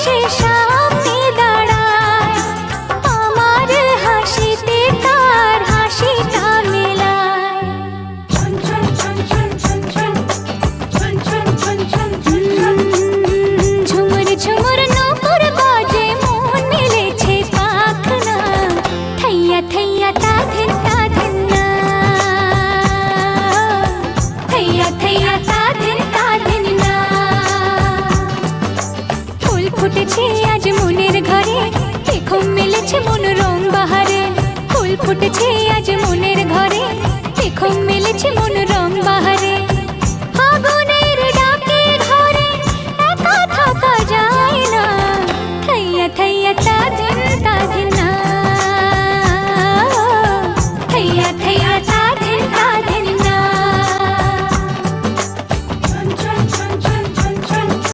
এসে সামনে দাঁড়ায়, আমার হাসিতে তার হাসিটা মেলায়। ঝুমুর ঝুমুর নূপুর বাজে, মন মেলেছে পাখনা, থৈয়া থৈয়া তা ধিন না, থৈয়া থৈয়া তা ধিন না। ফুল ফুটেছে আজ মনের ঘরে, দেখো মেলেছে মন রং বাহারে। ফুল ফুটেছে আজ মনের ঘরে, দেখো মেলেছে মন